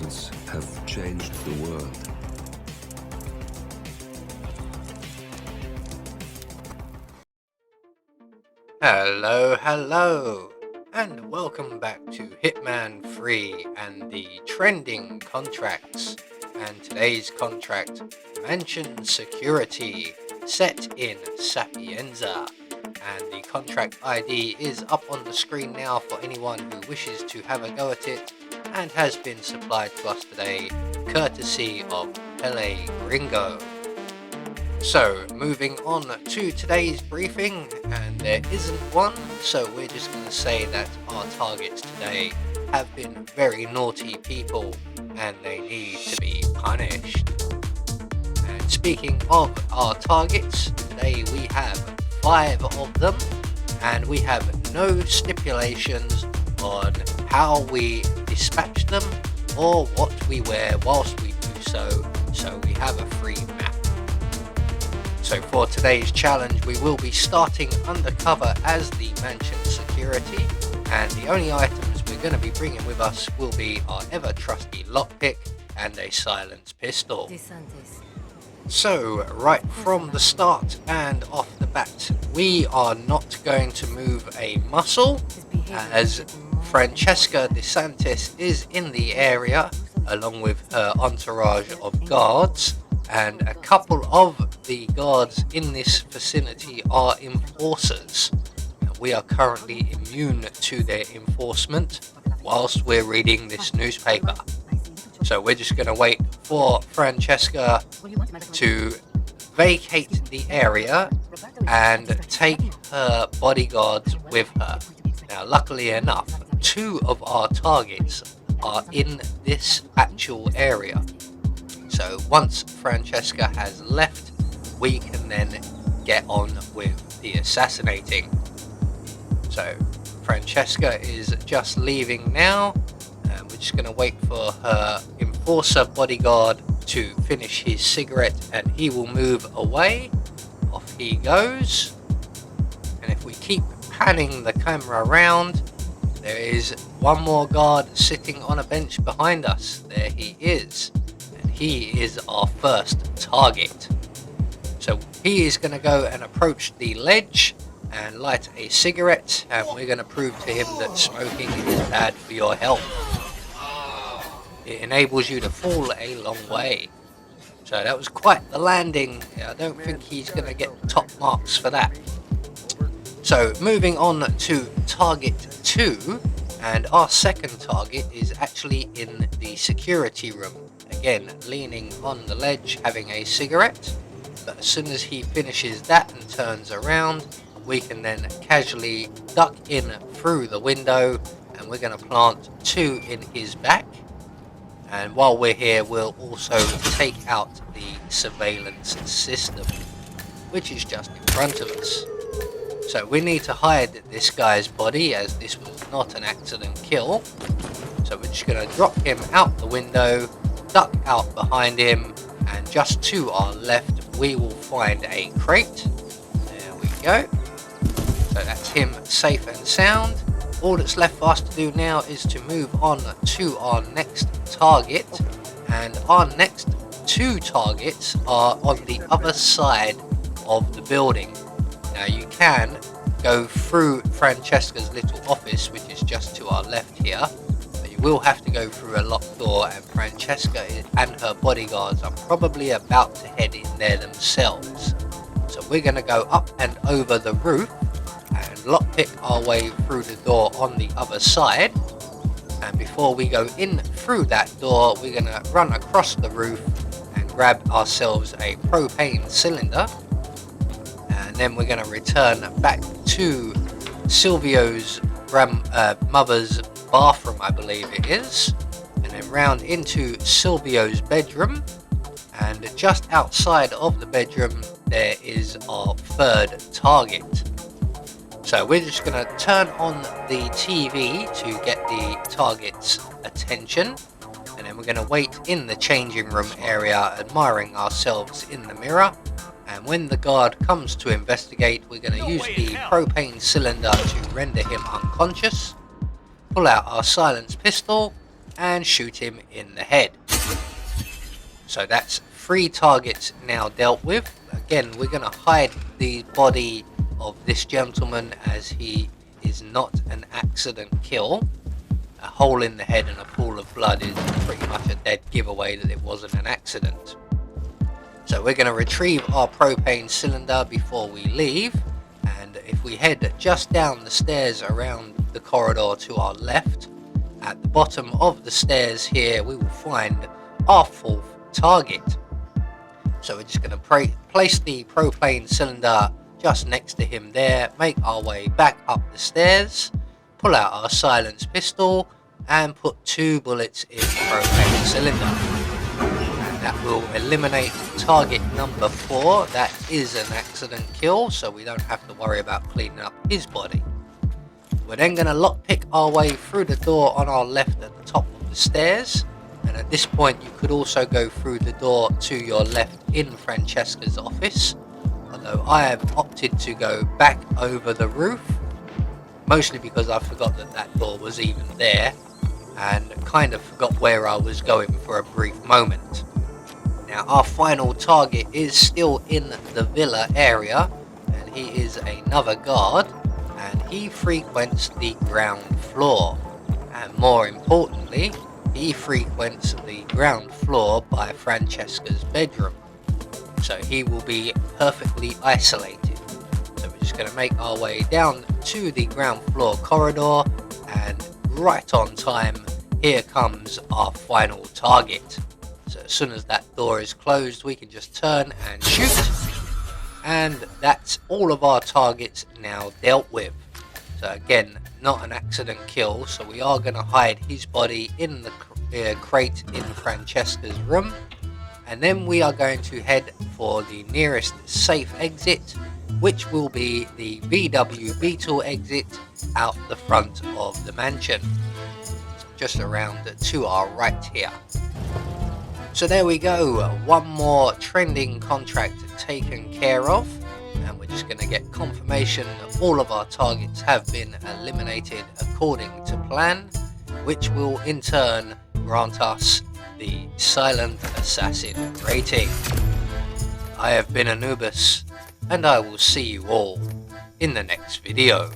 inventions have changed the world. Hello, and welcome back to Hitman 3 and the trending contracts. And today's contract, Mansion Security, set in Sapienza. And the contract ID is up on the screen now for anyone who wishes to have a go at it, and has been supplied to us today, courtesy of Pele Gringo. So, moving on to today's briefing, and there isn't one, so we're just going to say that our targets today have been very naughty people, and they need to be punished. And speaking of our targets, today we have 5 of them, and we have no stipulations on how we dispatch them or what we wear whilst we do so we have a free map. So for today's challenge, we will be starting undercover as the mansion security, and the only items we're going to be bringing with us will be our ever trusty lockpick and a silenced pistol. So right from the start and off the bat, we are not going to move a muscle, as Francesca DeSantis is in the area along with her entourage of guards, and a couple of the guards in this vicinity are enforcers. We are currently immune to their enforcement whilst we're reading this newspaper. So we're just going to wait for Francesca to vacate the area and take her bodyguards with her. Now, luckily enough, 2 of our targets are in this actual area. So once Francesca has left, we can then get on with the assassinating. So Francesca is just leaving now, and we're just going to wait for her enforcer bodyguard to finish his cigarette, and he will move away. Off he goes. And if we keep panning the camera around, there is one more guard sitting on a bench behind us. There he is. He is our first target. So he is going to go and approach the ledge and light a cigarette, and we're going to prove to him that smoking is bad for your health. It enables you to fall a long way. So that was quite the landing. I don't think he's going to get top marks for that. So moving on to target 2, and our second target is actually in the security room. Again, leaning on the ledge, having a cigarette. But as soon as he finishes that and turns around, we can then casually duck in through the window, and we're going to plant 2 in his back. And while we're here, we'll also take out the surveillance system, which is just in front of us. So we need to hide this guy's body, as this was not an accident kill. So we're just going to drop him out the window, duck out behind him, and just to our left we will find a crate. There we go. So that's him safe and sound. All that's left for us to do now is to move on to our next target, and our next 2 targets are on the other side of the building. Now you can go through Francesca's little office, which is just to our left here. Will have to go through a locked door, and Francesca and her bodyguards are probably about to head in there themselves. So we're going to go up and over the roof and lockpick our way through the door on the other side. And before we go in through that door, we're going to run across the roof and grab ourselves a propane cylinder. And then we're going to return back to Silvio's mother's bathroom, I believe it is, and then round into Silvio's bedroom, and just outside of the bedroom there is our 3rd target. So we're just going to turn on the TV to get the target's attention, and then we're going to wait in the changing room area admiring ourselves in the mirror. And when the guard comes to investigate, we're going to use the propane cylinder to render him unconscious, pull out our silenced pistol, and shoot him in the head. So that's 3 targets now dealt with. Again, we're going to hide the body of this gentleman as he is not an accident kill. A hole in the head and a pool of blood is pretty much a dead giveaway that it wasn't an accident. So we're going to retrieve our propane cylinder before we leave, and if we head just down the stairs around the corridor to our left, at the bottom of the stairs here we will find our 4th target. So we're just going to place the propane cylinder just next to him there, make our way back up the stairs, pull out our silenced pistol and put 2 bullets in the propane cylinder. And that will eliminate target number 4. That is an accident kill, so we don't have to worry about cleaning up his body. We're then going to lockpick our way through the door on our left at the top of the stairs. And at this point you could also go through the door to your left in Francesca's office, although I have opted to go back over the roof, mostly because I forgot that that door was even there and kind of forgot where I was going for a brief moment. Now our final target is still in the villa area, and he is another guard, and he frequents the ground floor, and more importantly he frequents the ground floor by Francesca's bedroom, so he will be perfectly isolated. So we're just going to make our way down to the ground floor corridor, and right on time here comes our final target. So as soon as that door is closed we can just turn and shoot, and that's all of our targets now dealt with. So again, not an accident kill, so we are going to hide his body in the crate in Francesca's room, and then we are going to head for the nearest safe exit, which will be the VW Beetle exit out the front of the mansion, just around to our right here. So there we go, one more trending contract taken care of, and we're just going to get confirmation that all of our targets have been eliminated according to plan, which will in turn grant us the Silent Assassin rating. I have been Anubis, and I will see you all in the next video.